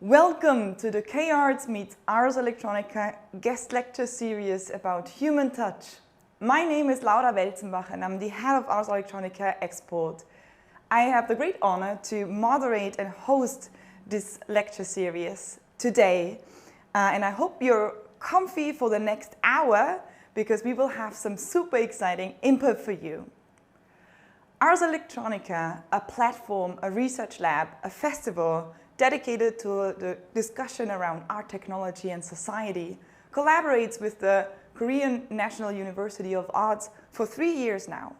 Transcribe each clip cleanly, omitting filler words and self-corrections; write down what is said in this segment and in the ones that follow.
Welcome to the K-Arts meets Ars Electronica guest lecture series about human touch. My name is Laura Welzenbach and I'm the head of Ars Electronica Export. I have the great honor to moderate and host this lecture series today. And I hope you're comfy for the next hour because we will have some super exciting input for you. Ars Electronica, a platform, a research lab, a festival dedicated to the discussion around art, technology and society, collaborates with the Korean National University of Arts for 3 years now.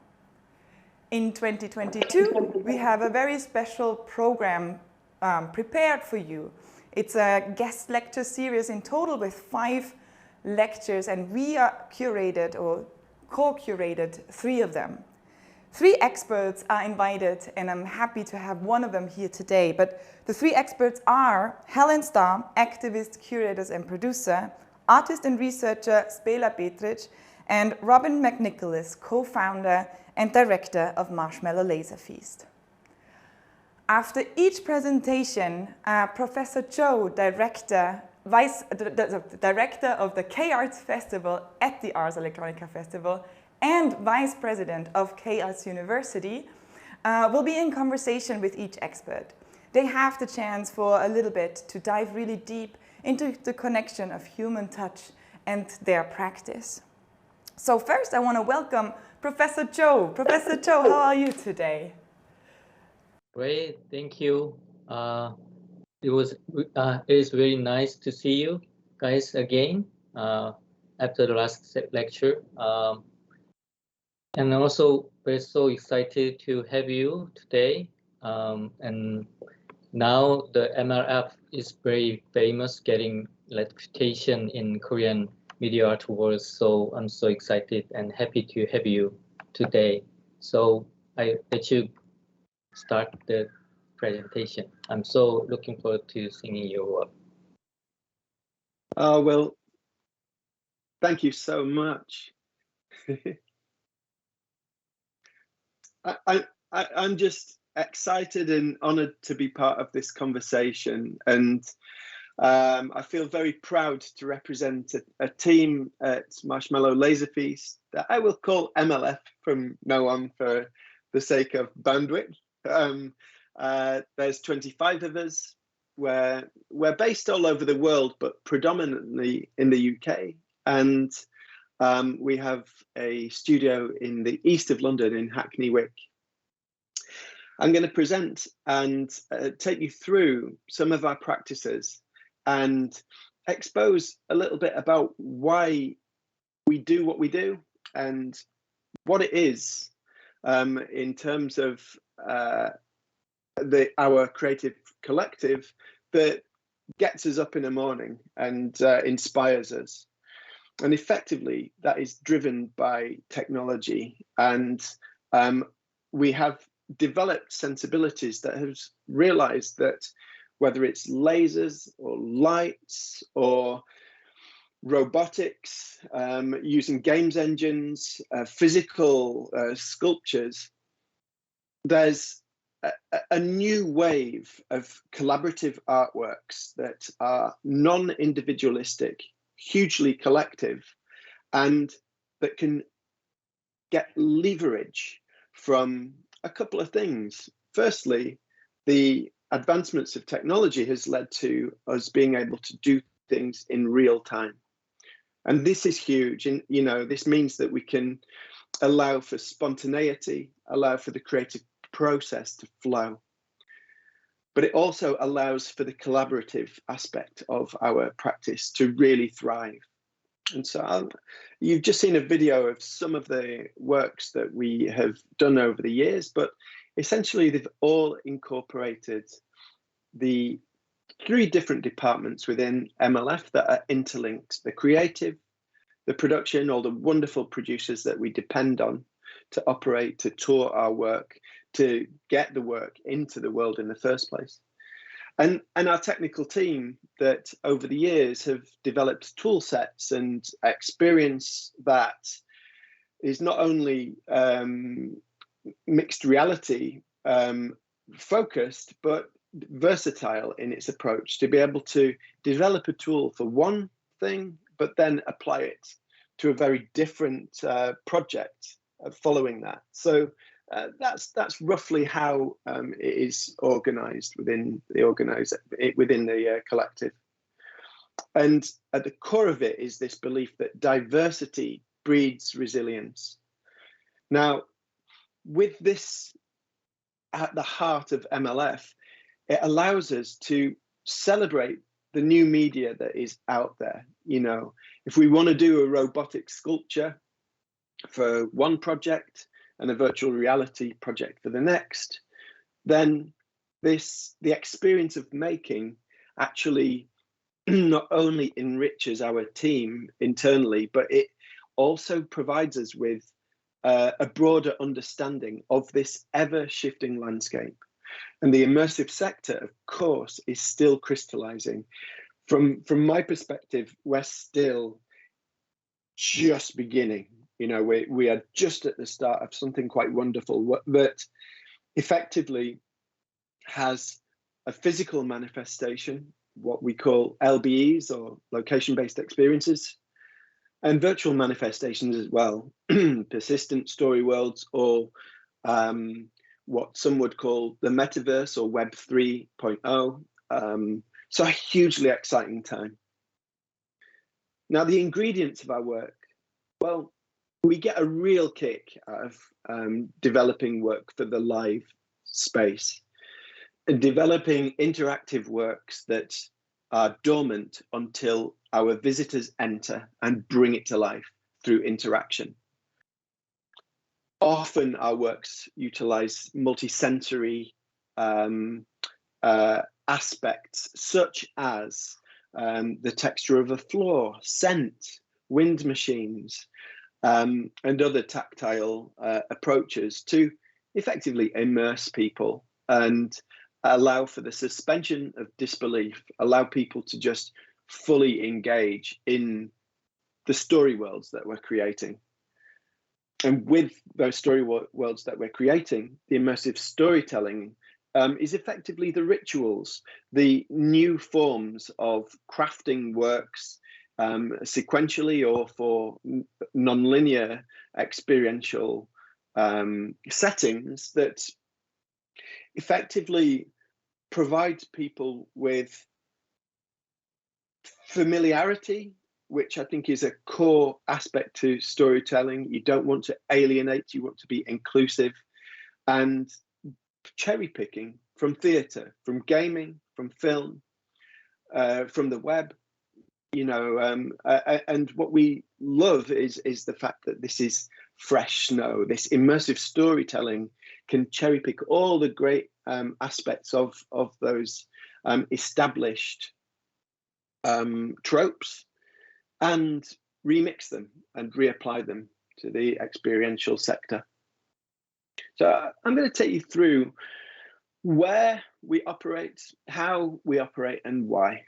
In 2022, we have a very special program prepared for you. It's a guest lecture series in total with 5 lectures, and we are curated or co-curated 3 of them. 3 experts are invited, and I'm happy to have one of them here today. But the 3 experts are Helen Starr, activist, curator, and producer, artist and researcher Spela Petric, and Robin McNicholas, co-founder and director of Marshmallow Laser Feast. After each presentation, Professor Cho, director of the K-Arts Festival at the Ars Electronica Festival, and Vice President of K-Arts University, will be in conversation with each expert. They have the chance for a little bit to dive really deep into the connection of human touch and their practice. So first I want to welcome Professor Cho. Professor Cho, how are you today? Great, thank you. It is very nice to see you guys again after the last lecture. And also, we're so excited to have you today. And now the MLF is very famous, getting reputation in Korean media art world. So I'm so excited and happy to have you today. So I let you start the presentation. I'm so looking forward to seeing your work. Well, thank you so much. I'm just excited and honored to be part of this conversation, and I feel very proud to represent a team at Marshmallow Laser Feast that I will call MLF from now on for the sake of bandwidth. There's 25 of us. We're based all over the world, but predominantly in the UK, and we have a studio in the east of London in Hackney Wick. I'm going to present and take you through some of our practices and expose a little bit about why we do what we do and what it is in terms of our creative collective that gets us up in the morning and inspires us. And effectively, that is driven by technology. And we have developed sensibilities that have realized that whether it's lasers or lights or robotics, using games engines, physical sculptures, there's a new wave of collaborative artworks that are non-individualistic, hugely collective, and that can get leverage from a couple of things. Firstly, the advancements of technology has led to us being able to do things in real time. And this is huge. And, you know, this means that we can allow for spontaneity, allow for the creative process to flow. But it also allows for the collaborative aspect of our practice to really thrive. And so you've just seen a video of some of the works that we have done over the years, but essentially they've all incorporated the 3 different departments within MLF that are interlinked: the creative, the production, all the wonderful producers that we depend on to operate, to tour our work, to get the work into the world in the first place. And our technical team that over the years have developed tool sets and experience that is not only mixed reality focused, but versatile in its approach to be able to develop a tool for one thing, but then apply it to a very different project following that. So that's roughly how it is organized within the collective. And at the core of it is this belief that diversity breeds resilience. Now, with this at the heart of MLF, it allows us to celebrate the new media that is out there. You know, if we want to do a robotic sculpture for one project and a virtual reality project for the next, then the experience of making actually not only enriches our team internally, but it also provides us with a broader understanding of this ever-shifting landscape. And the immersive sector, of course, is still crystallizing. From my perspective, we're still just beginning. You know, we are just at the start of something quite wonderful that effectively has a physical manifestation, what we call LBEs, or location-based experiences, and virtual manifestations as well, persistent story worlds, or what some would call the metaverse or Web 3.0. So a hugely exciting time. Now, the ingredients of our work, well, we get a real kick out of developing work for the live space, and developing interactive works that are dormant until our visitors enter and bring it to life through interaction. Often our works utilize multi-sensory aspects, such as the texture of a floor, scent, wind machines, and other tactile approaches to effectively immerse people and allow for the suspension of disbelief, allow people to just fully engage in the story worlds that we're creating. And with those story worlds that we're creating, the immersive storytelling is effectively the rituals, the new forms of crafting works sequentially or for non-linear experiential settings that effectively provide people with familiarity, which I think is a core aspect to storytelling. You don't want to alienate, you want to be inclusive, and cherry picking from theatre, from gaming, from film, from the web, you know, and what we love is the fact that this is fresh snow. This immersive storytelling can cherry pick all the great aspects of those established tropes and remix them and reapply them to the experiential sector. So I'm going to take you through where we operate, how we operate, and why.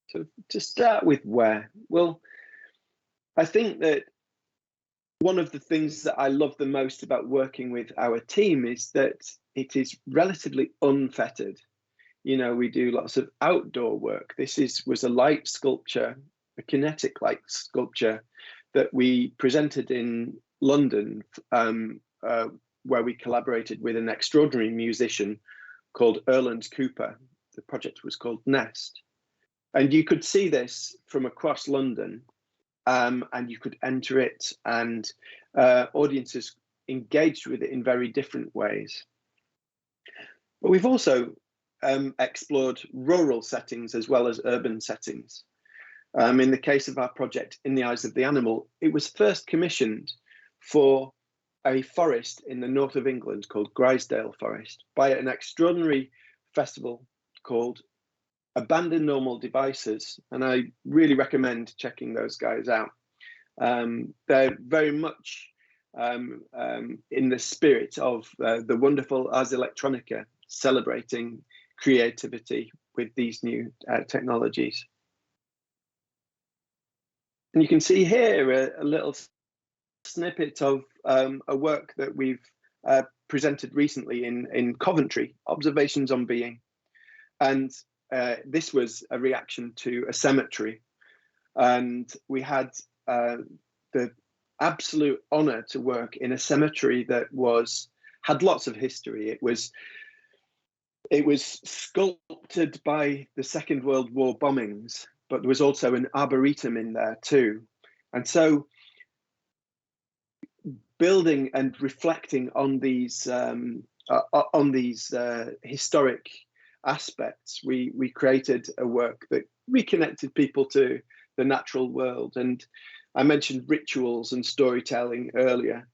So to start with where, well, I think that one of the things that I love the most about working with our team is that it is relatively unfettered. You know, we do lots of outdoor work. This was a light sculpture, a kinetic light sculpture that we presented in London, where we collaborated with an extraordinary musician called Erland Cooper. The project was called Nest. And you could see this from across London, and you could enter it, and audiences engaged with it in very different ways. But we've also explored rural settings as well as urban settings. In the case of our project, In the Eyes of the Animal, it was first commissioned for a forest in the north of England called Grisdale Forest by an extraordinary festival called Abandoned Normal Devices, and I really recommend checking those guys out. They're very much in the spirit of the wonderful Ars Electronica, celebrating creativity with these new technologies. And you can see here a little snippet of a work that we've presented recently in Coventry, Observations on Being. And this was a reaction to a cemetery. And we had the absolute honor to work in a cemetery that had lots of history. It was sculpted by the Second World War bombings, but there was also an arboretum in there too. And so building and reflecting on these historic aspects, we created a work that reconnected people to the natural world. And I mentioned rituals and storytelling earlier.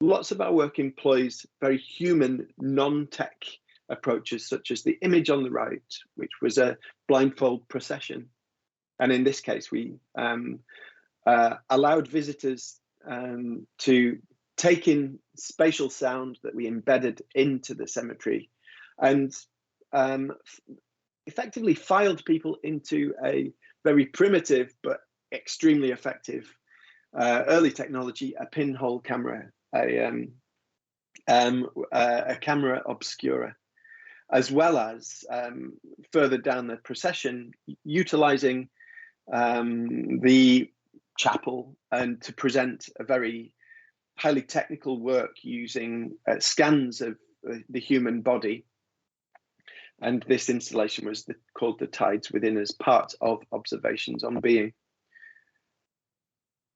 Lots of our work employs very human, non-tech approaches, such as the image on the right, which was a blindfold procession. And in this case, we allowed visitors to take in spatial sound that we embedded into the cemetery, and effectively filed people into a very primitive but extremely effective early technology, a pinhole camera, a camera obscura, as well as further down the procession, utilizing the chapel and to present a very highly technical work using scans of the human body. And this installation was called The Tides Within, as part of Observations on Being.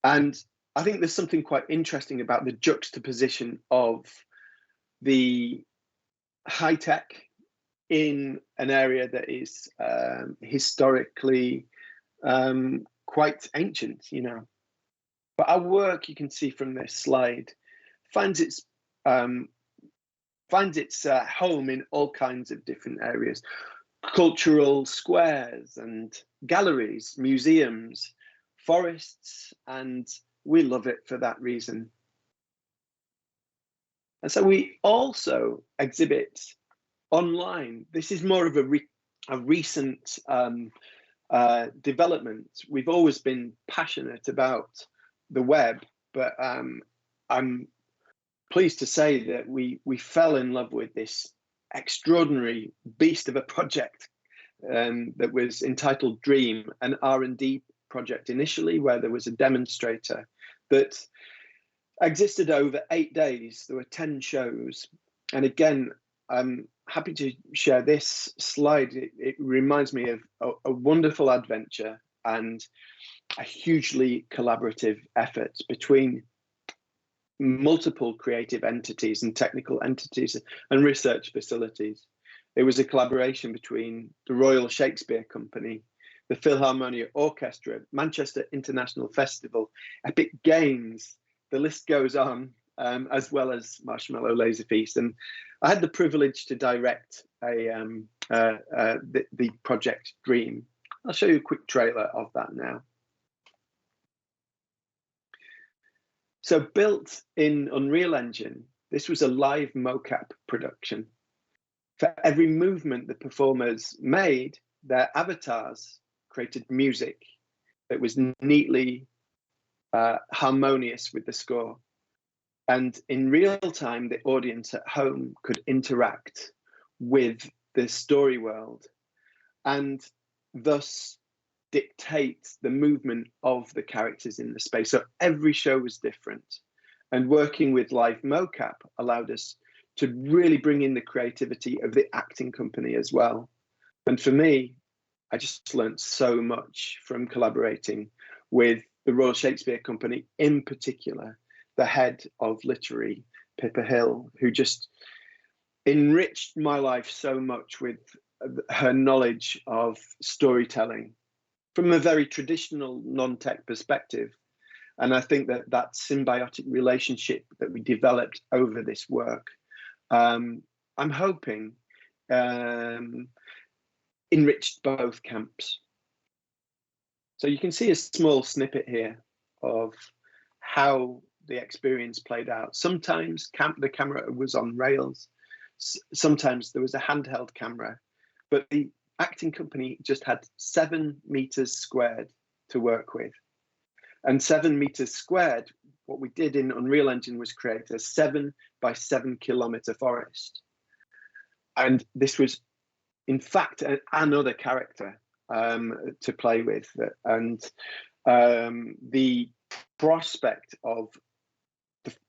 And I think there's something quite interesting about the juxtaposition of the high tech in an area that is historically quite ancient, you know. But our work, you can see from this slide, finds its home in all kinds of different areas: cultural squares and galleries, museums, forests, and we love it for that reason. And so we also exhibit online. This is more of a recent development. We've always been passionate about the web, but I'm pleased to say that we fell in love with this extraordinary beast of a project that was entitled Dream, an R&D project initially, where there was a demonstrator that existed over 8 days. There were 10 shows. And again, I'm happy to share this slide. It reminds me of a wonderful adventure and a hugely collaborative effort between multiple creative entities and technical entities and research facilities. It was a collaboration between the Royal Shakespeare Company, the Philharmonia Orchestra, Manchester International Festival, Epic Games, the list goes on, as well as Marshmallow Laser Feast. And I had the privilege to direct the project Dream. I'll show you a quick trailer of that now. So built in Unreal Engine, this was a live mocap production. For every movement the performers made, their avatars created music that was neatly harmonious with the score. And in real time, the audience at home could interact with the story world and thus dictate the movement of the characters in the space. So every show was different. And working with live mocap allowed us to really bring in the creativity of the acting company as well. And for me, I just learned so much from collaborating with the Royal Shakespeare Company, in particular, the head of literary, Pippa Hill, who just enriched my life so much with her knowledge of storytelling from a very traditional non-tech perspective. And I think that that symbiotic relationship that we developed over this work, I'm hoping enriched both camps. So you can see a small snippet here of how the experience played out. Sometimes the camera was on rails. Sometimes there was a handheld camera, but the acting company just had 7 meters squared to work with. And 7 meters squared what we did in Unreal Engine was create a 7 by 7 kilometer forest. And this was, in fact, another character to play with. And the prospect of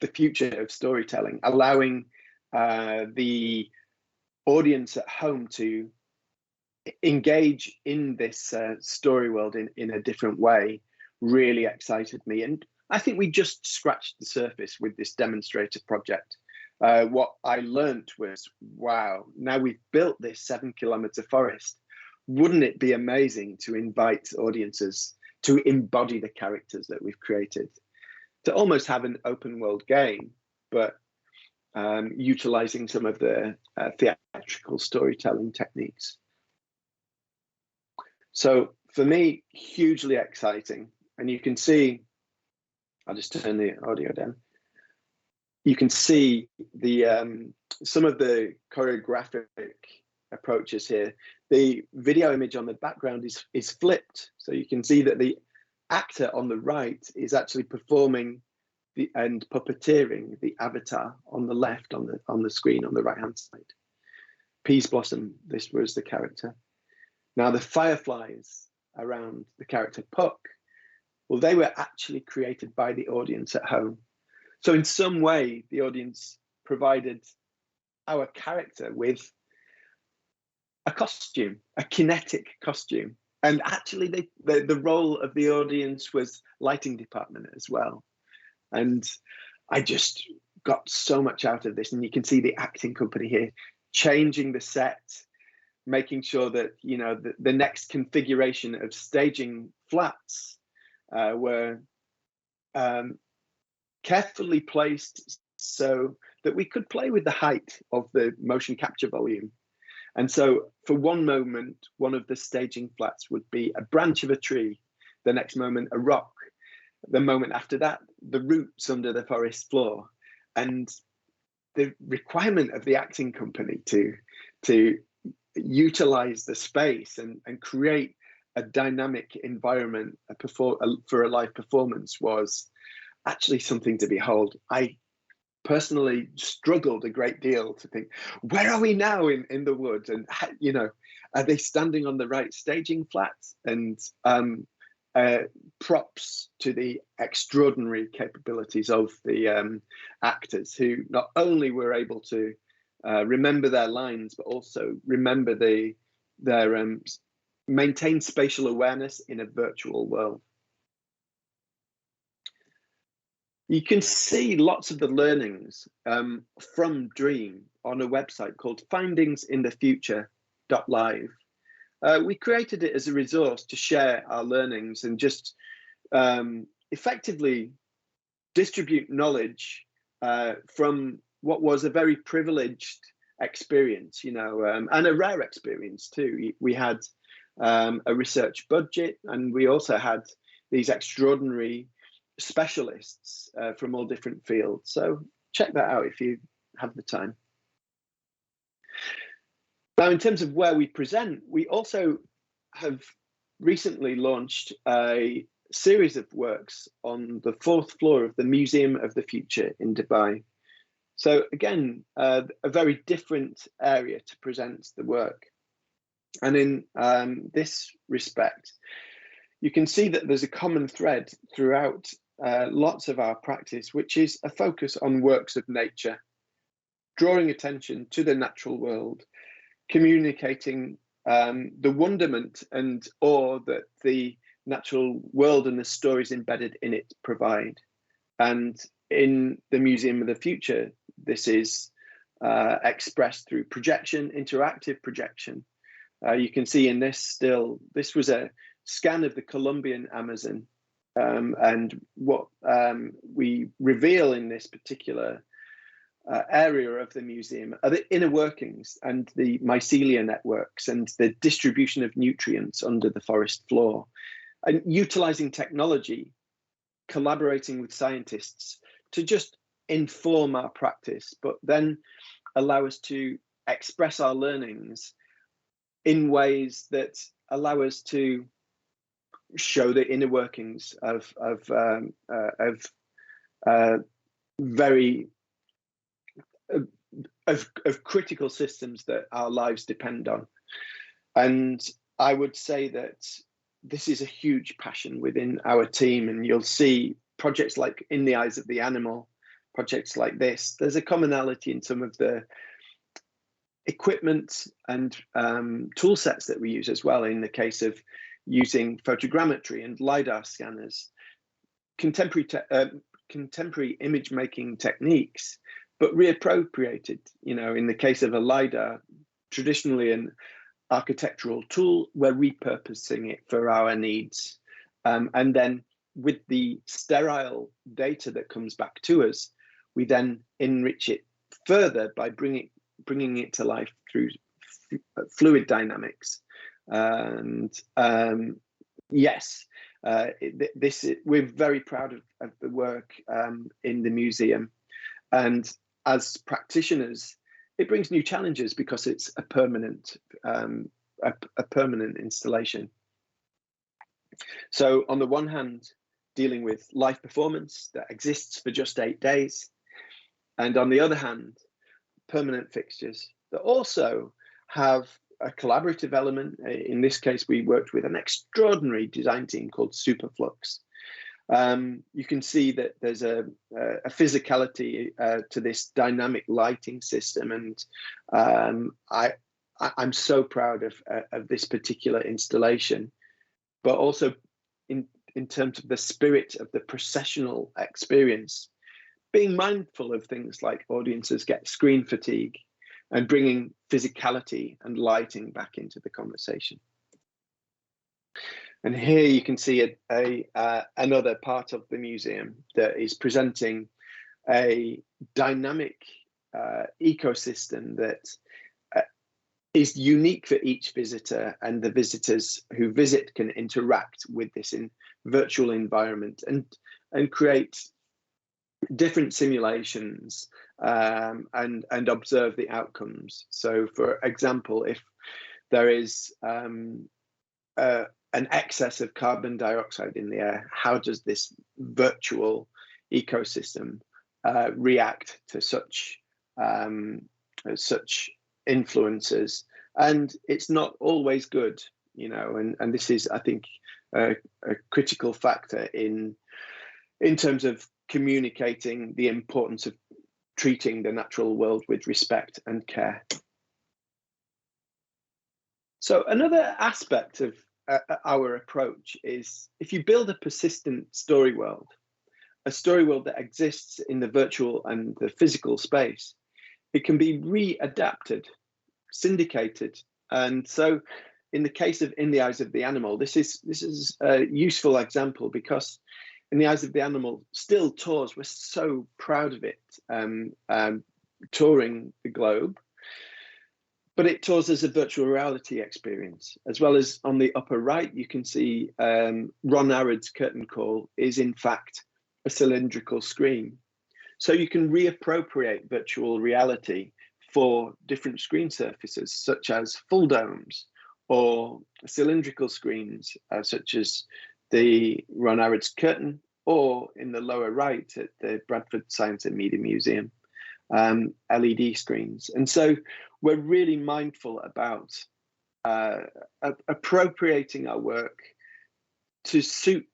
the future of storytelling, allowing the audience at home to engage in this story world in a different way, really excited me. And I think we just scratched the surface with this demonstrator project. What I learned was, wow, now we've built this 7 kilometer forest. Wouldn't it be amazing to invite audiences to embody the characters that we've created, to almost have an open world game, but utilizing some of the theatrical storytelling techniques. So for me, hugely exciting. And you can see, I'll just turn the audio down. You can see the some of the choreographic approaches here. The video image on the background is flipped, so you can see that the actor on the right is actually performing and puppeteering the avatar on the left on the screen on the right hand side. Peas Blossom, this was the character. Now the fireflies around the character Puck, well, they were actually created by the audience at home. So in some way, the audience provided our character with a costume, a kinetic costume. And actually the role of the audience was lighting department as well. And I just got so much out of this. And you can see the acting company here changing the set, making sure that, you know, the next configuration of staging flats were carefully placed so that we could play with the height of the motion capture volume. And so for one moment, one of the staging flats would be a branch of a tree, the next moment a rock, the moment after that, the roots under the forest floor. And the requirement of the acting company to utilize the space and create a dynamic environment for a live performance was actually something to behold. I personally struggled a great deal to think, where are we now in the woods? And, you know, are they standing on the right staging flats? And props to the extraordinary capabilities of the actors, who not only were able to remember their lines, but also remember their maintain spatial awareness in a virtual world. You can see lots of the learnings from Dream on a website called findingsinthefuture.live. We created it as a resource to share our learnings and just effectively distribute knowledge from what was a very privileged experience, you know, and a rare experience too. We had a research budget, and we also had these extraordinary specialists from all different fields. So check that out if you have the time. Now, in terms of where we present, we also have recently launched a series of works on the 4th floor of the Museum of the Future in Dubai. So again, a very different area to present the work. And in this respect, you can see that there's a common thread throughout lots of our practice, which is a focus on works of nature, drawing attention to the natural world, communicating the wonderment and awe that the natural world and the stories embedded in it provide. And in the Museum of the Future, this is expressed through projection, interactive projection. You can see in this still, this was a scan of the Colombian Amazon. And what we reveal in this particular area of the museum are the inner workings and the mycelia networks and the distribution of nutrients under the forest floor, and utilizing technology, collaborating with scientists to just inform our practice, but then allow us to express our learnings in ways that allow us to show the inner workings of very of critical systems that our lives depend on. And I would say that this is a huge passion within our team, and you'll see projects like In the Eyes of the Animal, projects like this. There's a commonality in some of the equipment and tool sets that we use as well, in the case of using photogrammetry and LiDAR scanners, contemporary image making techniques, but reappropriated. You know, in the case of a LiDAR, traditionally an architectural tool, we're repurposing it for our needs. And then with the sterile data that comes back to us, we then enrich it further by bringing it to life through fluid dynamics. And yes, we're very proud of the work in the museum. And as practitioners, it brings new challenges because it's a permanent installation. So on the one hand, dealing with live performance that exists for just 8 days, and on the other hand, permanent fixtures that also have a collaborative element. In this case, we worked with an extraordinary design team called Superflux. You can see that there's a physicality to this dynamic lighting system, and I'm so proud of this particular installation, but also in terms of the spirit of the processional experience, being mindful of things like audiences get screen fatigue and bringing physicality and lighting back into the conversation. And here you can see another part of the museum that is presenting a dynamic ecosystem that is unique for each visitor, and the visitors who visit can interact with this in virtual environment and create different simulations and observe the outcomes. So, for example, if there is an excess of carbon dioxide in the air, how does this virtual ecosystem react to such influences? And it's not always good, you know, and this is, I think, a critical factor in terms of communicating the importance of treating the natural world with respect and care. So another aspect of our approach is, if you build a persistent story world, a story world that exists in the virtual and the physical space, it can be readapted, syndicated. And so in the case of In the Eyes of the Animal, this is a useful example, because In the Eyes of the Animal still tours. We're so proud of it, touring the globe. But it tours as a virtual reality experience, as well as on the upper right, you can see Ron Arrad's curtain call is in fact a cylindrical screen. So you can reappropriate virtual reality for different screen surfaces, such as full domes or cylindrical screens, such as the Ron Arrad's curtain, or in the lower right at the Bradford Science and Media Museum, LED screens. And so we're really mindful about appropriating our work to suit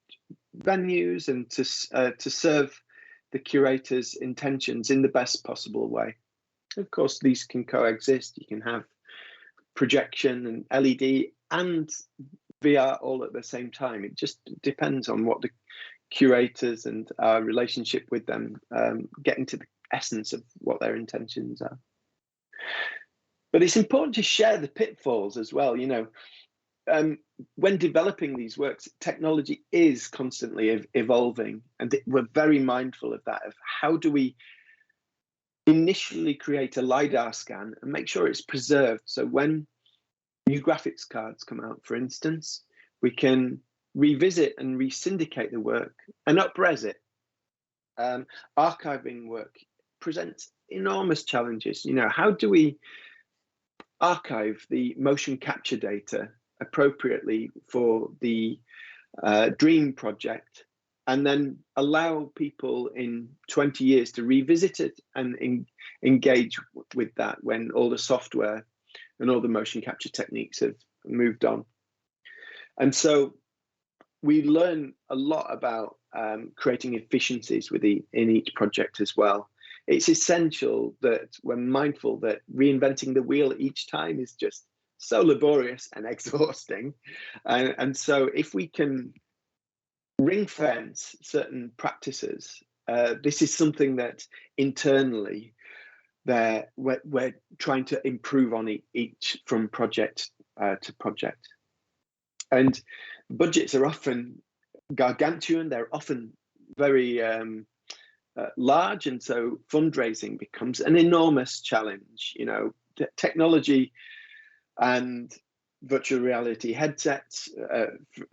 venues and to serve the curator's intentions in the best possible way. Of course, these can coexist. You can have projection and LED and VR all at the same time. It just depends on what the curators and our relationship with them get into the essence of what their intentions are. But it's important to share the pitfalls as well. You know, when developing these works, technology is constantly evolving, and we're very mindful of that, of how do we initially create a LiDAR scan and make sure it's preserved. So when new graphics cards come out, for instance, we can revisit and resyndicate the work and up-res it. Archiving work presents enormous challenges. You know, how do we archive the motion capture data appropriately for the Dream project and then allow people in 20 years to revisit it and engage with that when all the software and all the motion capture techniques have moved on. And so we learn a lot about creating efficiencies in each project as well. It's essential that we're mindful that reinventing the wheel each time is just so laborious and exhausting. And so if we can ring fence certain practices, this is something that internally we're trying to improve on each from project to project. And budgets are often gargantuan, they're often very large, and so fundraising becomes an enormous challenge. You know, technology and virtual reality headsets,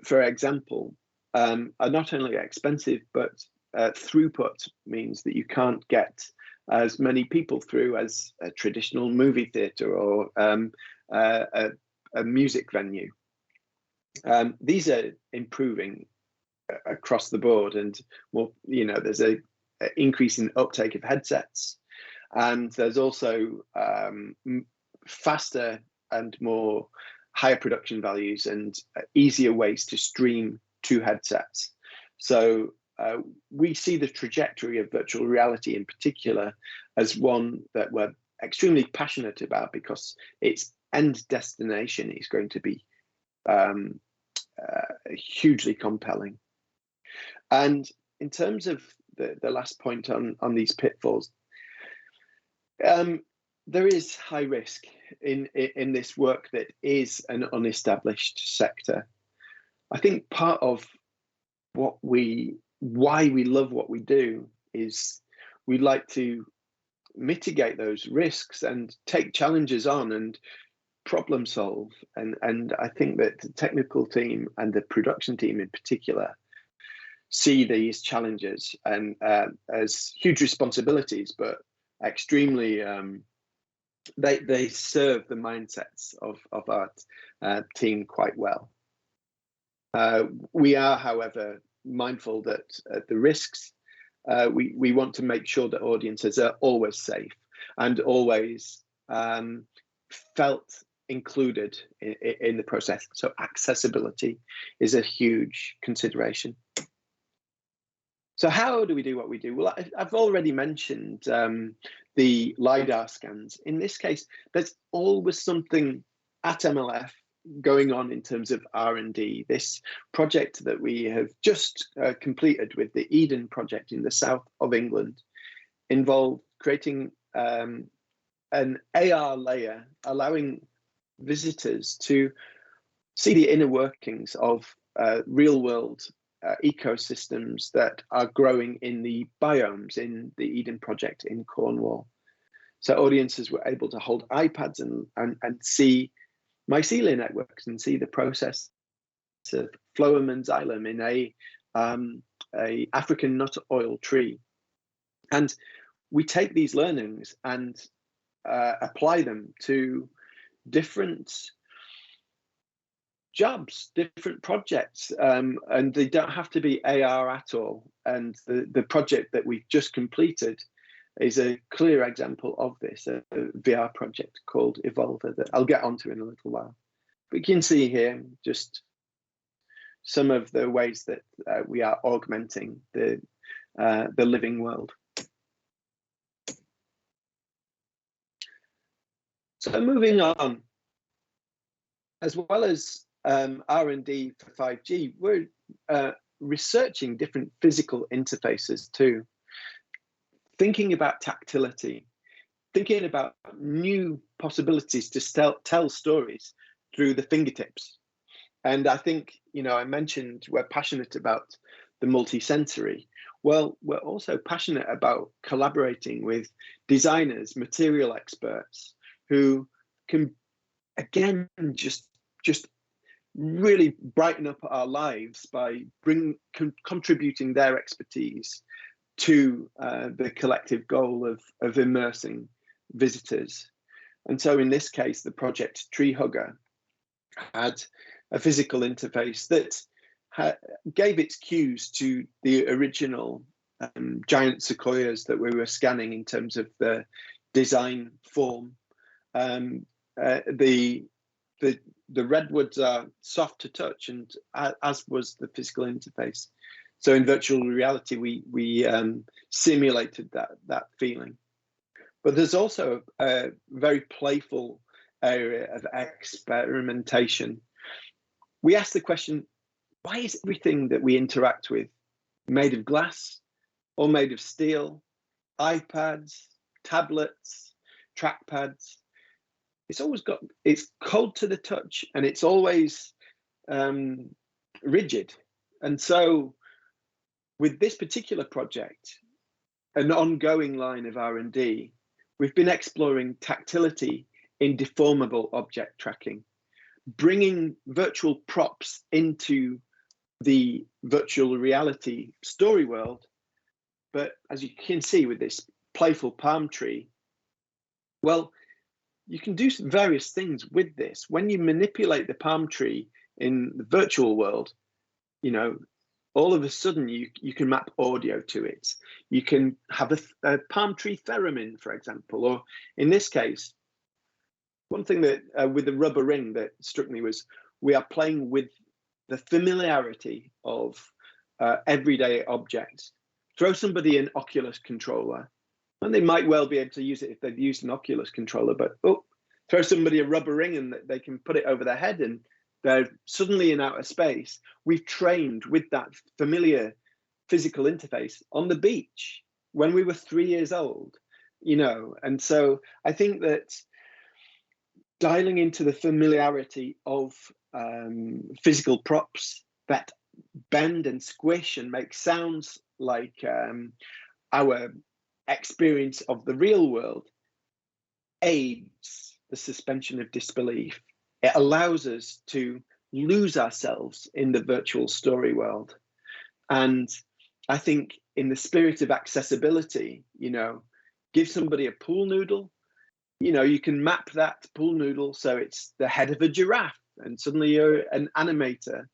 for example, are not only expensive, but throughput means that you can't get as many people through as a traditional movie theatre or a music venue. These are improving across the board, and well, you know, there's a increase in uptake of headsets, and there's also faster and more higher production values and easier ways to stream to headsets. So we see the trajectory of virtual reality in particular as one that we're extremely passionate about, because its end destination is going to be hugely compelling. And in terms of the last point on these pitfalls, there is high risk in this work that is an unestablished sector. I think part of why we love what we do is we like to mitigate those risks and take challenges on and problem solve. And I think that the technical team and the production team in particular see these challenges and as huge responsibilities, but extremely they serve the mindsets of our team quite well. We are, however, mindful that the risks, we want to make sure that audiences are always safe and always felt included in the process. So accessibility is a huge consideration. So how do we do what we do? Well, I've already mentioned the LiDAR scans. In this case, there's always something at MLF going on in terms of R&D. This project that we have just completed with the Eden project in the south of England involved creating an AR layer, allowing visitors to see the inner workings of real-world ecosystems that are growing in the biomes in the Eden project in Cornwall. So audiences were able to hold iPads and see mycelia networks and see the process of phloem and xylem in a African nut oil tree. And we take these learnings and apply them to different jobs, different projects, and they don't have to be AR at all. And the project that we've just completed is a clear example of this, a VR project called Evolver that I'll get onto in a little while. But you can see here just some of the ways that we are augmenting the living world. So moving on, as well as R&D for 5G, we're researching different physical interfaces too, thinking about tactility, thinking about new possibilities to tell stories through the fingertips. And I think, you know, I mentioned we're passionate about the multi-sensory. Well, we're also passionate about collaborating with designers, material experts, who can, again, just really brighten up our lives by contributing their expertise to the collective goal of immersing visitors. And so in this case, the project Tree Hugger had a physical interface that gave its cues to the original giant sequoias that we were scanning in terms of the design form. The redwoods are soft to touch, and as was the physical interface. So in virtual reality, we simulated that feeling. But there's also a very playful area of experimentation. We asked the question, why is everything that we interact with made of glass or made of steel? iPads, tablets, trackpads. It's cold to the touch, and it's always rigid. And so with this particular project, an ongoing line of R&D, we've been exploring tactility in deformable object tracking, bringing virtual props into the virtual reality story world. But as you can see with this playful palm tree, well, you can do various things with this. When you manipulate the palm tree in the virtual world, you know, all of a sudden you can map audio to it. You can have a palm tree theremin, for example, or in this case, one thing that with the rubber ring that struck me was we are playing with the familiarity of everyday objects. Throw somebody an Oculus controller, and they might well be able to use it if they've used an Oculus controller, but throw somebody a rubber ring and they can put it over their head and they're suddenly in outer space. We've trained with that familiar physical interface on the beach when we were 3 years old, you know. And so I think that dialing into the familiarity of physical props that bend and squish and make sounds like our experience of the real world aids the suspension of disbelief. It allows us to lose ourselves in the virtual story world. And I think in the spirit of accessibility, you know, give somebody a pool noodle, you know, you can map that pool noodle so it's the head of a giraffe, and suddenly you're an animator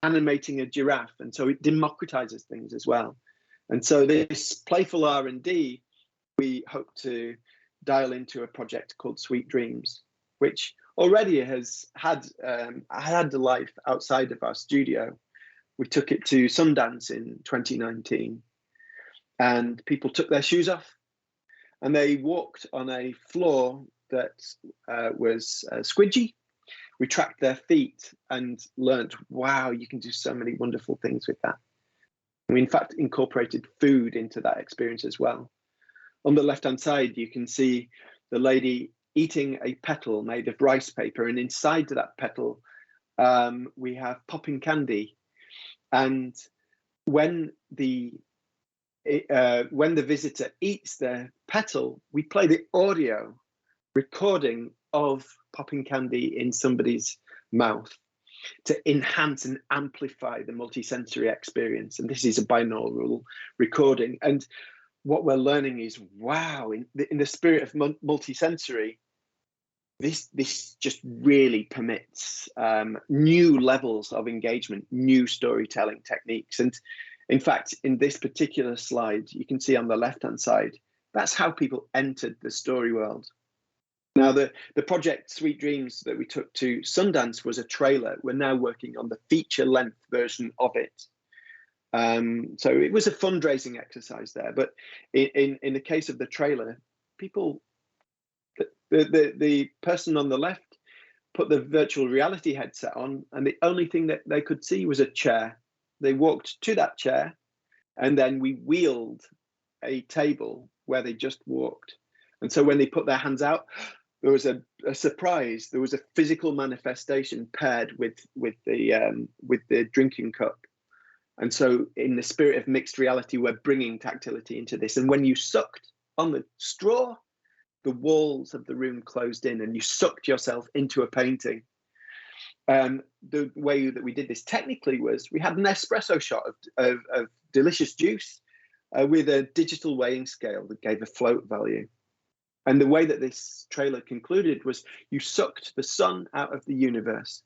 animating a giraffe, and so it democratizes things as well. And so this playful R&D, we hope to dial into a project called Sweet Dreams, which already has had a life outside of our studio. We took it to Sundance in 2019, and people took their shoes off and they walked on a floor that was squidgy. We tracked their feet and learned, wow, you can do so many wonderful things with that. We in fact incorporated food into that experience as well. On the left-hand side, you can see the lady eating a petal made of rice paper, and inside that petal, we have popping candy. And when the visitor eats the petal, we play the audio recording of popping candy in somebody's mouth to enhance and amplify the multisensory experience. And this is a binaural recording. And what we're learning is, wow, in the spirit of multisensory, this just really permits new levels of engagement, new storytelling techniques. And in fact, in this particular slide, you can see on the left-hand side, that's how people entered the story world. Now, the project Sweet Dreams that we took to Sundance was a trailer. We're now working on the feature-length version of it. So it was a fundraising exercise there. But in the case of the trailer, people, the person on the left put the virtual reality headset on, and the only thing that they could see was a chair. They walked to that chair, and then we wheeled a table where they just walked. And so when they put their hands out, there was a surprise. There was a physical manifestation paired with the drinking cup. And so in the spirit of mixed reality, we're bringing tactility into this. And when you sucked on the straw, the walls of the room closed in and you sucked yourself into a painting. The way that we did this technically was we had an espresso shot of delicious juice with a digital weighing scale that gave a float value. And the way that this trailer concluded was you sucked the sun out of the universe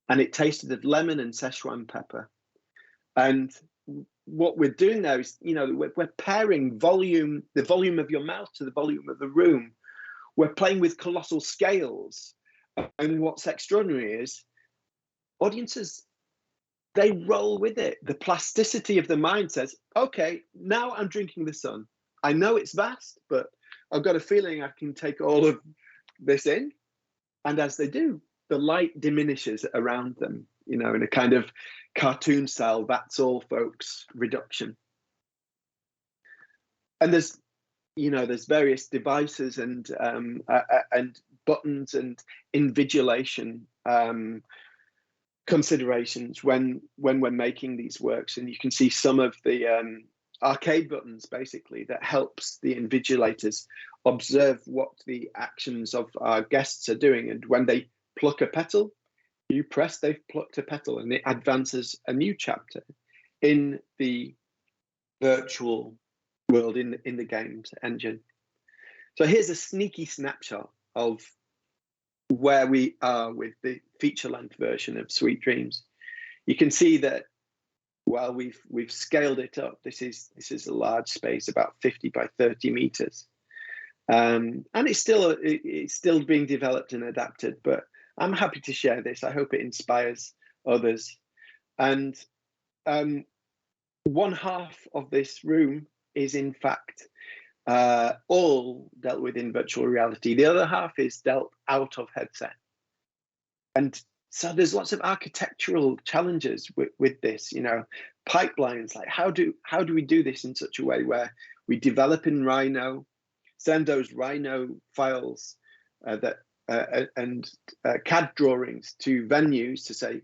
and it tasted of lemon and Szechuan pepper. And what we're doing there is, you know, we're pairing volume, the volume of your mouth to the volume of the room. We're playing with colossal scales. And what's extraordinary is audiences, they roll with it. The plasticity of the mind says, okay, now I'm drinking the sun. I know it's vast, but I've got a feeling I can take all of this in. And as they do, the light diminishes around them, you know, in a kind of cartoon style, that's all folks reduction. And there's, you know, there's various devices and buttons and invigilation considerations when we're making these works. And you can see some of the arcade buttons basically that helps the invigilators observe what the actions of our guests are doing. And when they pluck a petal, you press they've plucked a petal, and it advances a new chapter in the virtual world, in the games engine. So here's a sneaky snapshot of where we are with the feature-length version of Sweet Dreams. You can see that while we've scaled it up, this is a large space, about 50 by 30 meters, and it's still being developed and adapted. But I'm happy to share this. I hope it inspires others. And one half of this room is in fact all dealt with in virtual reality. The other half is dealt out of headset. And so there's lots of architectural challenges with this, you know, pipelines, like how do we do this in such a way where we develop in Rhino, send those Rhino files and CAD drawings to venues to say,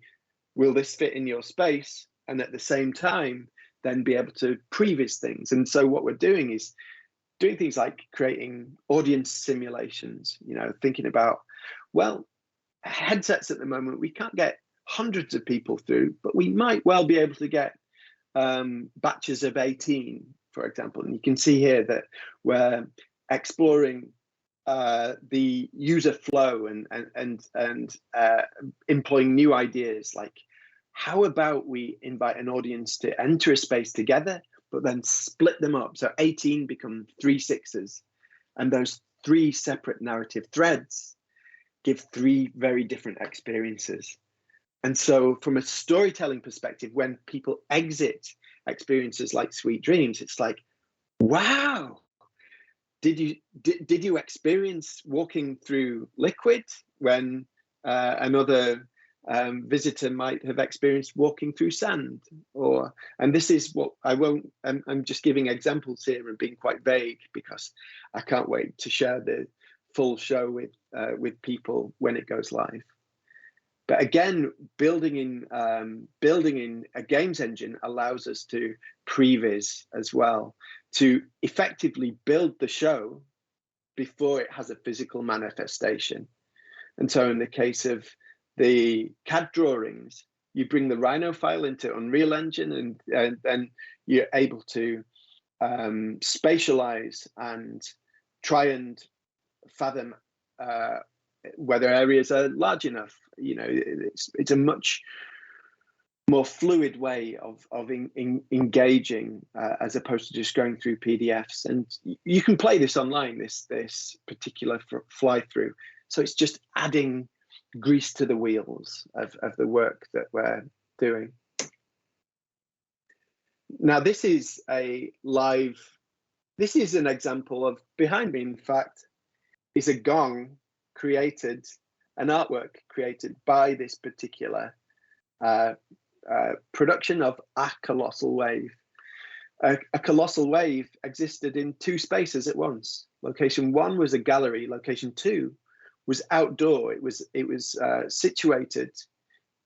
will this fit in your space? And at the same time, then be able to previs things. And so what we're doing is doing things like creating audience simulations, you know, thinking about, well, headsets at the moment, we can't get hundreds of people through, but we might well be able to get batches of 18, for example. And you can see here that we're exploring the user flow and employing new ideas, like how about we invite an audience to enter a space together, but then split them up. So 18 become 3 sixes, and those 3 separate narrative threads give 3 very different experiences. And so from a storytelling perspective, when people exit experiences like Sweet Dreams, it's like, wow, did you experience walking through liquid when another visitor might have experienced walking through sand? And this is what I'm just giving examples here and being quite vague because I can't wait to share the full show with people when it goes live. But again, building in a games engine allows us to previs as well, to effectively build the show before it has a physical manifestation. And so in the case of the CAD drawings, you bring the Rhino file into Unreal Engine, and then you're able to spatialize and try and fathom whether areas are large enough. You know, it's a much more fluid way of engaging as opposed to just going through PDFs. And you can play this online, this particular fly through. So it's just adding grease to the wheels of the work that we're doing. Now, this is an example of, behind me, in fact, is a gong created, an artwork created by this particular production of A Colossal Wave. A colossal wave existed in 2 spaces at once. Location 1 was a gallery. Location 2 was outdoor. It was situated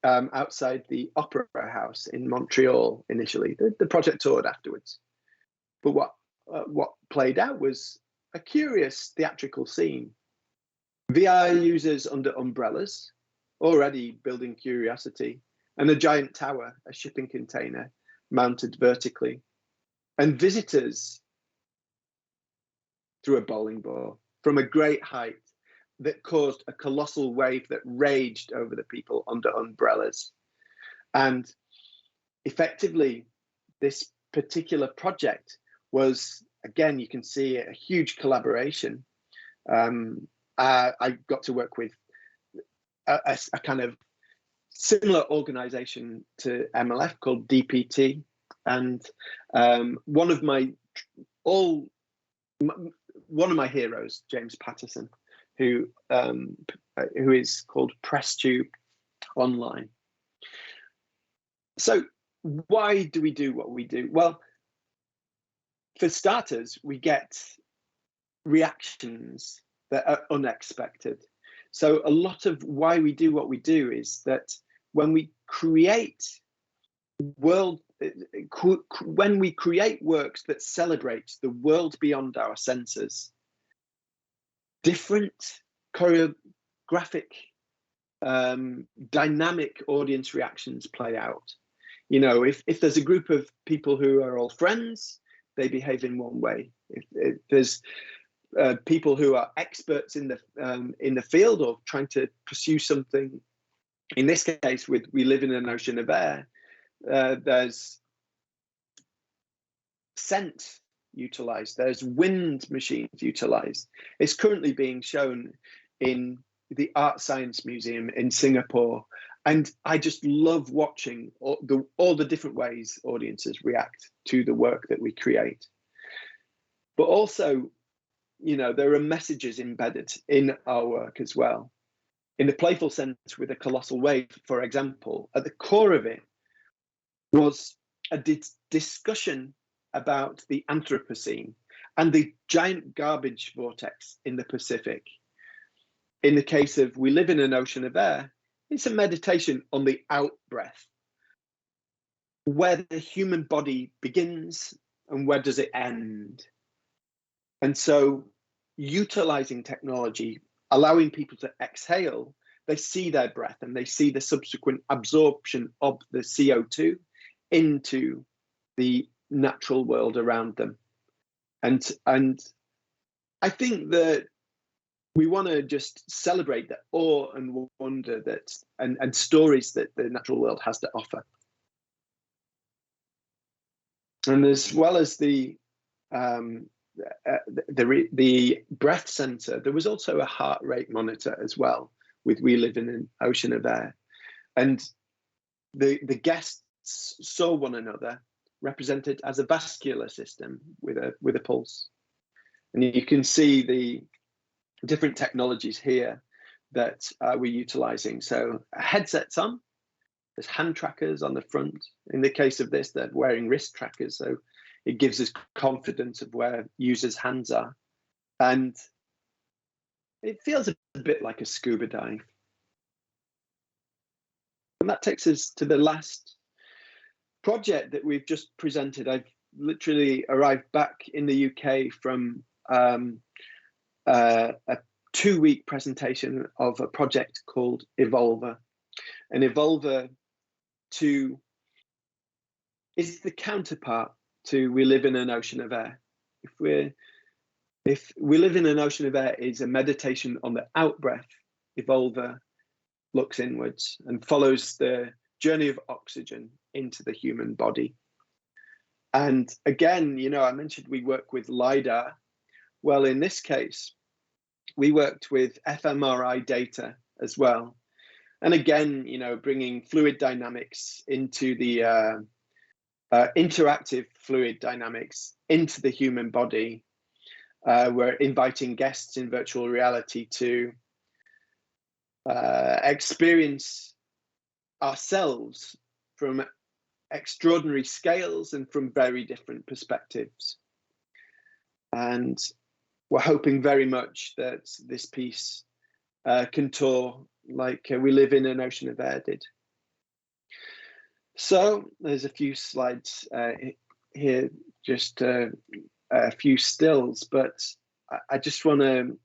outside the Opera House in Montreal initially. The project toured afterwards. But what played out was a curious theatrical scene. VR users under umbrellas, already building curiosity, and a giant tower, a shipping container, mounted vertically, and visitors through a bowling ball from a great height, that caused a colossal wave that raged over the people under umbrellas. And effectively, this particular project was, again, you can see a huge collaboration. I got to work with a kind of similar organization to MLF called DPT, and one of my heroes, James Patterson, who is called PressTube online. So why do we do what we do? Well, for starters, we get reactions that are unexpected. So a lot of why we do what we do is that when we create works that celebrate the world beyond our senses, different choreographic, dynamic audience reactions play out. You know, if there's a group of people who are all friends, they behave in one way. If there's people who are experts in the field or trying to pursue something, in this case, with We Live in an Ocean of Air, there's scent utilized, there's wind machines utilized. It's currently being shown in the Art Science Museum in Singapore, and I just love watching all the different ways audiences react to the work that we create. But also, you know, there are messages embedded in our work as well. In the playful sense, with a colossal wave, for example, at the core of it was a discussion about the Anthropocene and the giant garbage vortex in the Pacific. In the case of We Live in an Ocean of Air, it's a meditation on the out breath, where the human body begins and where does it end. And so utilizing technology, allowing people to exhale, they see their breath and they see the subsequent absorption of the CO2 into the natural world around them. And I think that we want to just celebrate the awe and wonder that and stories that the natural world has to offer. And as well as the breath sensor, there was also a heart rate monitor as well with We Live in an Ocean of Air. And the guests saw one another represented as a vascular system with a pulse. And you can see the different technologies here that we're utilizing. So headsets on, there's hand trackers on the front. In the case of this, they're wearing wrist trackers, so it gives us confidence of where users' hands are. And it feels a bit like a scuba dive. And that takes us to the last project that we've just presented. I've literally arrived back in the UK from a 2-week presentation of a project called Evolver. And Evolver 2 is the counterpart to We Live in an Ocean of Air. If We Live in an Ocean of Air is a meditation on the out breath, Evolver looks inwards and follows the journey of oxygen into the human body. And again, you know, I mentioned we work with LiDAR. Well, in this case, we worked with fMRI data as well. And again, you know, bringing fluid dynamics into the interactive fluid dynamics into the human body. We're inviting guests in virtual reality to experience ourselves from extraordinary scales and from very different perspectives. And we're hoping very much that this piece can tour like We Live in an Ocean of Air did. So there's a few slides here, just a few stills, but I just want to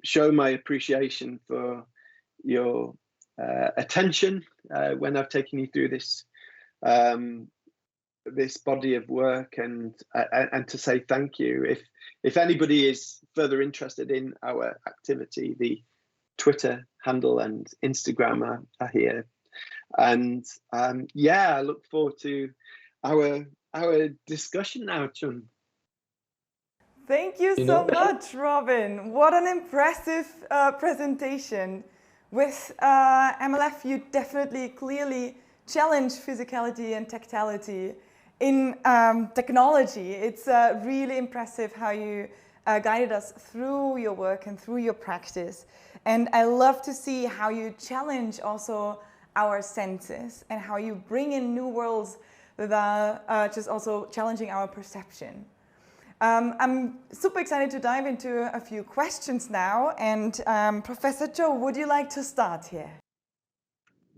show my appreciation for your attention when I've taken you through this this body of work, and to say thank you. If anybody is further interested in our activity, the Twitter handle and Instagram are here. And yeah, I look forward to our discussion now, Chun. Thank you so much, Robin. What an impressive presentation. With MLF, you definitely clearly challenge physicality and tactility in technology. It's really impressive how you guided us through your work and through your practice. And I love to see how you challenge also our senses and how you bring in new worlds that are just also challenging our perception. I'm super excited to dive into a few questions now. And Professor Joe, would you like to start here?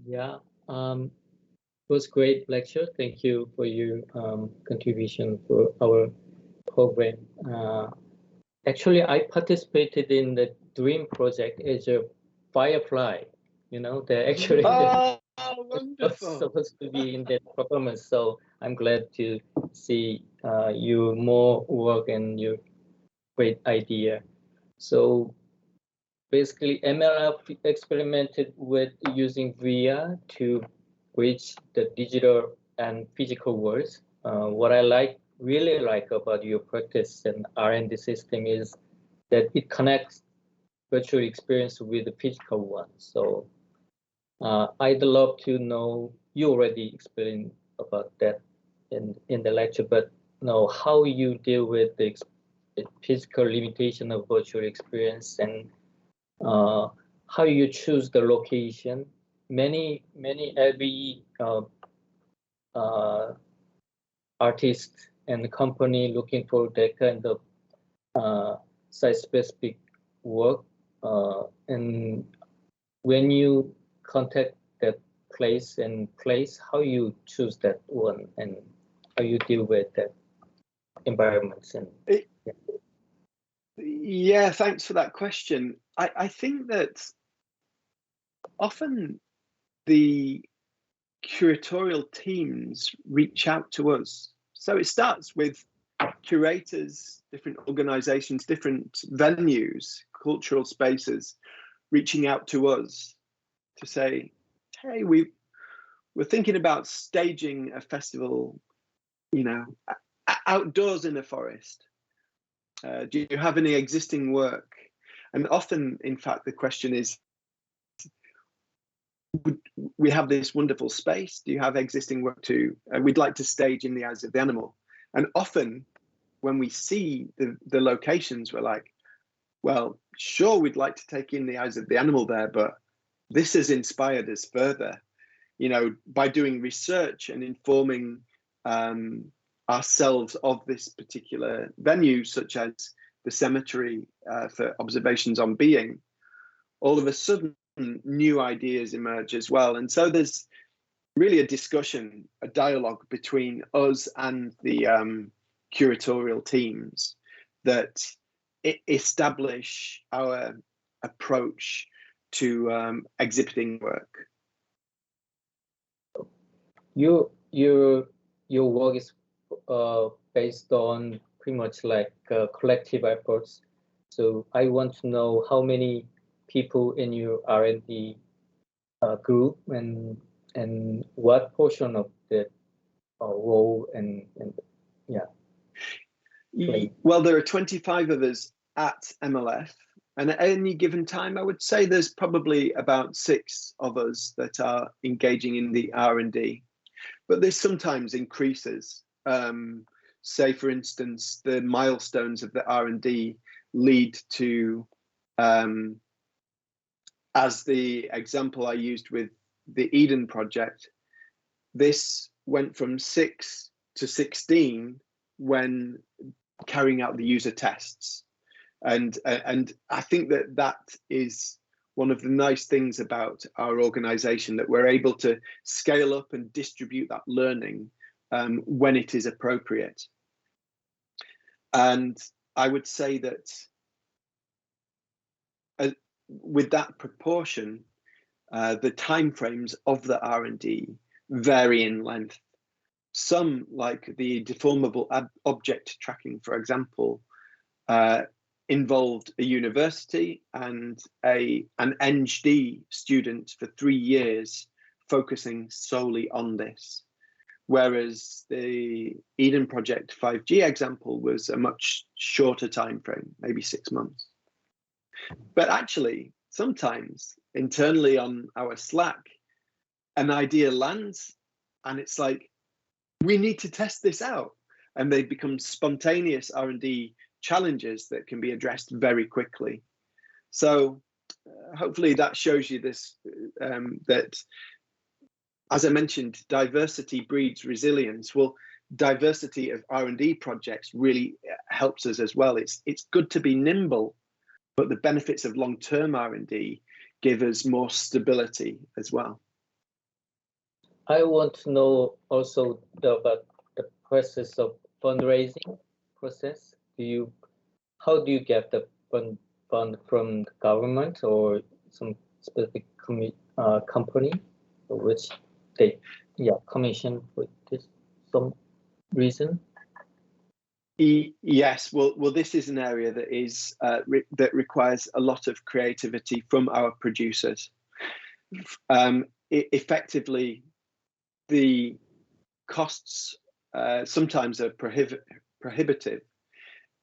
Yeah, it was a great lecture. Thank you for your contribution for our program. Actually, I participated in the Dream project as a firefly. You know, they're actually Wonderful. supposed to be in that performance. So I'm glad to see your more work and your great idea. So basically, MLF experimented with using VR to bridge the digital and physical worlds. What I really like about your practice and R&D system is that it connects virtual experience with the physical one. So I'd love to know, you already explained about that in the lecture, but know how you deal with the physical limitation of virtual experience and how you choose the location. Many LBE artists and company looking for that kind of site-specific work. And when you contact that place, how you choose that one and how you deal with that environments and yeah, thanks for that question. I think that often the curatorial teams reach out to us. So it starts with curators, different organizations, different venues, cultural spaces reaching out to us to say, hey, we're thinking about staging a festival, you know, outdoors in a forest. Do you have any existing work? And often, in fact, the question is, we have this wonderful space. Do you have existing work too? We'd like to stage in the eyes of the animal. And often when we see the locations, we're like, well, sure, we'd like to take in the eyes of the animal there, but this has inspired us further, you know, by doing research and informing ourselves of this particular venue, such as the cemetery for observations on being. All of a sudden, new ideas emerge as well. And so there's really a discussion, a dialogue between us and the curatorial teams that establish our approach to exhibiting work. Your work is based on pretty much like collective efforts. So I want to know how many people in your R&D group and what portion of the role and yeah. Well, there are 25 of us at MLF, and at any given time, I would say there's probably about 6 of us that are engaging in the R&D, but this sometimes increases. Say, for instance, the milestones of the R&D lead to, as the example I used with the Eden project, this went from 6 to 16 when carrying out the user tests. And I think that is one of the nice things about our organization, that we're able to scale up and distribute that learning when it is appropriate. And I would say that with that proportion, the timeframes of the R&D vary in length. Some, like the deformable object tracking, for example, involved a university and an ND student for 3 years focusing solely on this. Whereas the Eden Project 5G example was a much shorter time frame, maybe 6 months. But actually, sometimes internally on our Slack, an idea lands and it's like, we need to test this out. And they become spontaneous R&D challenges that can be addressed very quickly. So hopefully that shows you this, that, as I mentioned, diversity breeds resilience. Well, diversity of R&D projects really helps us as well. It's good to be nimble, but the benefits of long-term R&D give us more stability as well. I want to know also about the process of fundraising process. How do you get the fund from the government or some specific company, which they commission with this some reason? Yes, well, this is an area that is that requires a lot of creativity from our producers. Effectively, the costs sometimes are prohibitive,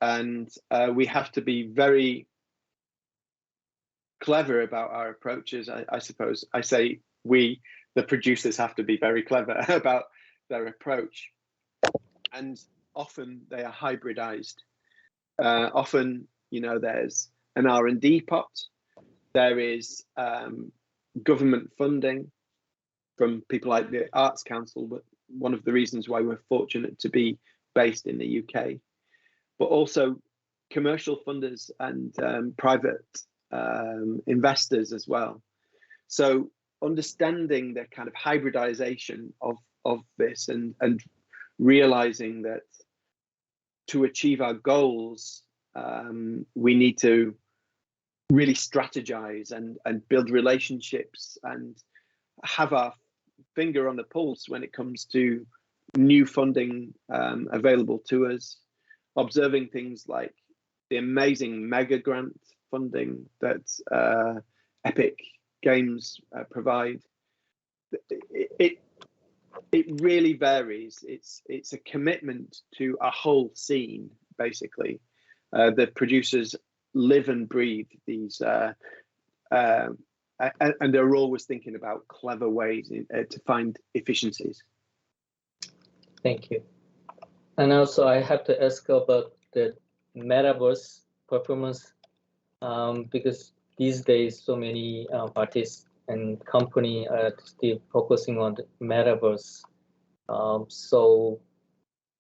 and we have to be very clever about our approaches. I suppose I say we, the producers, have to be very clever about their approach, and often they are hybridized. Often, there's an R&D pot, there is government funding from people like the Arts Council, but one of the reasons why we're fortunate to be based in the UK, but also commercial funders and private investors as well. So understanding the kind of hybridization of this and realizing that to achieve our goals, we need to really strategize and build relationships and have our finger on the pulse when it comes to new funding available to us, observing things like the amazing mega grant funding that Epic Games provide. It really varies. It's a commitment to a whole scene, basically. The producers live and breathe these, and they're always thinking about clever ways to find efficiencies. Thank you. And also, I have to ask about the metaverse performance, because these days so many artists and company are still focusing on the metaverse. So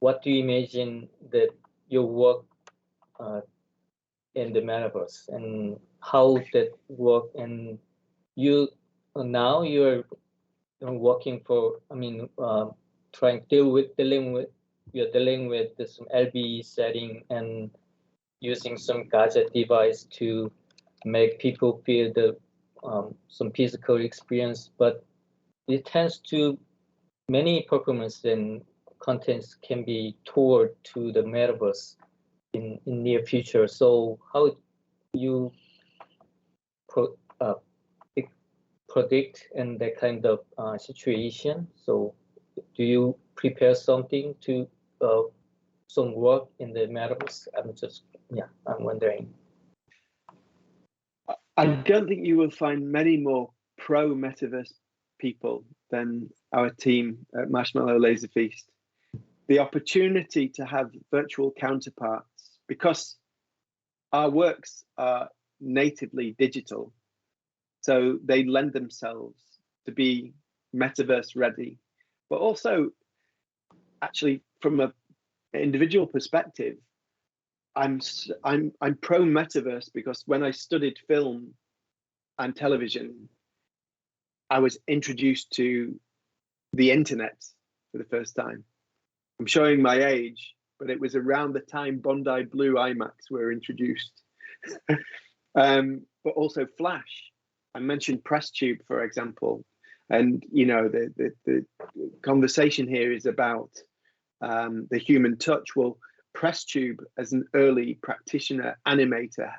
what do you imagine that your work in the metaverse, and how that work? And you're working for, trying to dealing with this LBE setting and using some gadget device to make people feel the some physical experience, but it tends to many performance and contents can be toward to the metaverse in near future. So how you predict in that kind of situation? So do you prepare something to some work in the metaverse? I'm wondering. I don't think you will find many more pro metaverse people than our team at Marshmallow Laser Feast. The opportunity to have virtual counterparts, because our works are natively digital, so they lend themselves to be metaverse ready, but also actually from an individual perspective, I'm pro metaverse because when I studied film and television, I was introduced to the internet for the first time. I'm showing my age, but it was around the time Bondi Blue IMAX were introduced. But also Flash. I mentioned Press Tube, for example, and the conversation here is about the human touch. Well, press tube as an early practitioner, animator,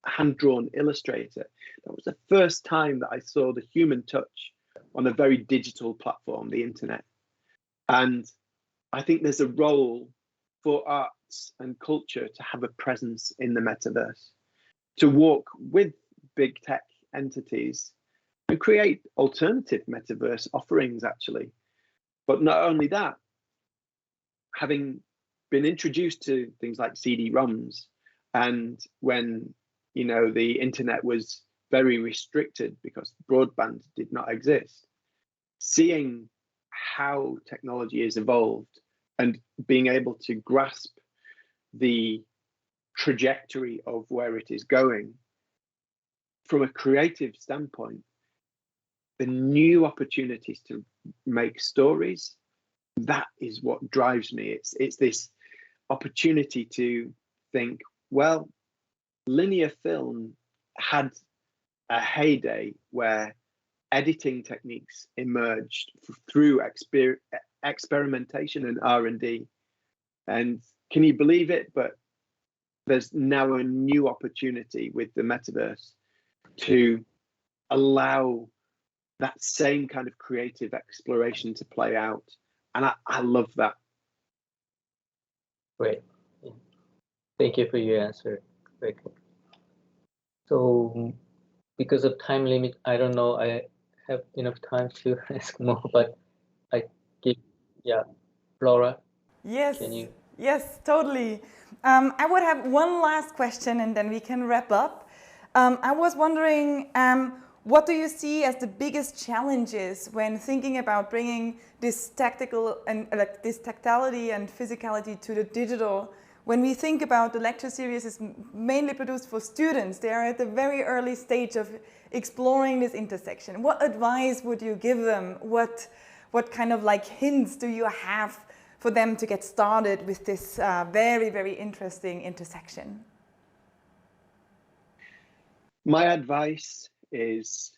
hand-drawn illustrator. That was the first time that I saw the human touch on a very digital platform, the internet. And I think there's a role for arts and culture to have a presence in the metaverse, to walk with big tech entities and create alternative metaverse offerings, actually. But not only that, having been introduced to things like CD-ROMs, and when the internet was very restricted because broadband did not exist, seeing how technology has evolved and being able to grasp the trajectory of where it is going from a creative standpoint, the new opportunities to make stories, that is what drives me. It's this opportunity to think, well, linear film had a heyday where editing techniques emerged through experimentation and R&D. And can you believe it? But there's now a new opportunity with the metaverse to allow that same kind of creative exploration to play out. And I love that. Great. Thank you for your answer. Very good. So because of time limit, I don't know I have enough time to ask more, but I give, Laura. Yes, Can you? yes, totally. I would have one last question and then we can wrap up. I was wondering, what do you see as the biggest challenges when thinking about bringing this tactical and this tactility and physicality to the digital? When we think about the lecture series is mainly produced for students, they are at the very early stage of exploring this intersection. What advice would you give them? What kind of hints do you have for them to get started with this very, very interesting intersection? My advice is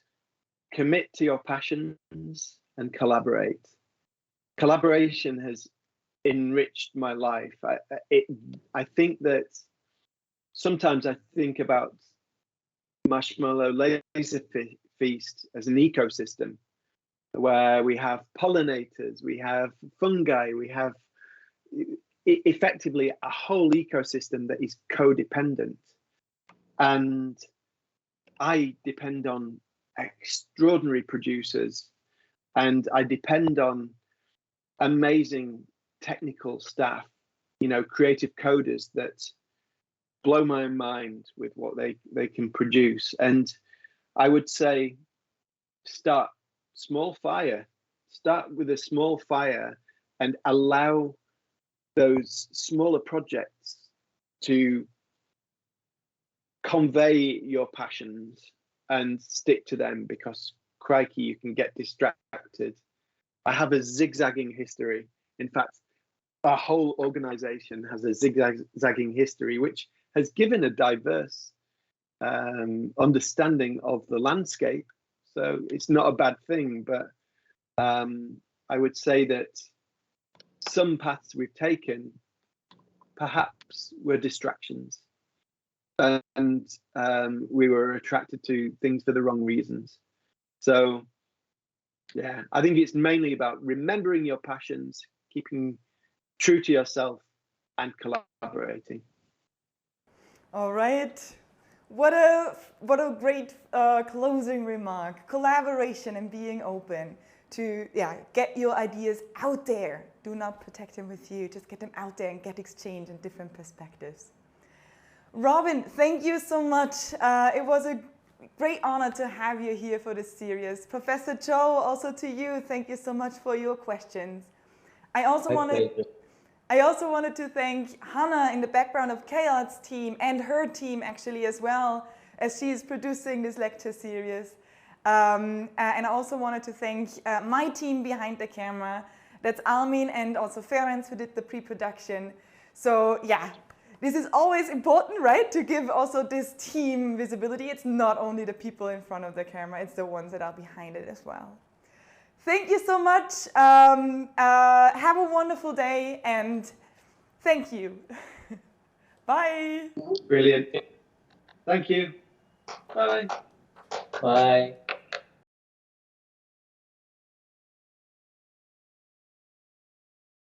commit to your passions and collaborate. Collaboration has enriched my life. I think that sometimes I think about Marshmallow Laser Feast as an ecosystem where we have pollinators, we have fungi, we have effectively a whole ecosystem that is codependent. And I depend on extraordinary producers, and I depend on amazing technical staff, creative coders that blow my mind with what they can produce. And I would say start small fire, start with a small fire and allow those smaller projects to convey your passions and stick to them, because crikey, you can get distracted. I have a zigzagging history. In fact, our whole organization has a zigzagging history, which has given a diverse understanding of the landscape. So it's not a bad thing, but I would say that some paths we've taken perhaps were distractions, and we were attracted to things for the wrong reasons. So yeah, I think it's mainly about remembering your passions, keeping true to yourself, and collaborating. All right. What a great closing remark. Collaboration and being open to get your ideas out there. Do not protect them with you. Just get them out there and get exchange and different perspectives. Robin, thank you so much. It was a great honor to have you here for this series. Professor Joe, also to you, thank you so much for your questions. I also wanted to thank Hannah in the background of K-Art's team and her team actually as well, as she is producing this lecture series. And I also wanted to thank my team behind the camera. That's Almin and also Ferenc, who did the pre-production. So yeah, this is always important, right? To give also this team visibility. It's not only the people in front of the camera, it's the ones that are behind it as well. Thank you so much. Have a wonderful day, and Thank you. Bye. Brilliant. Thank you. Bye. Bye.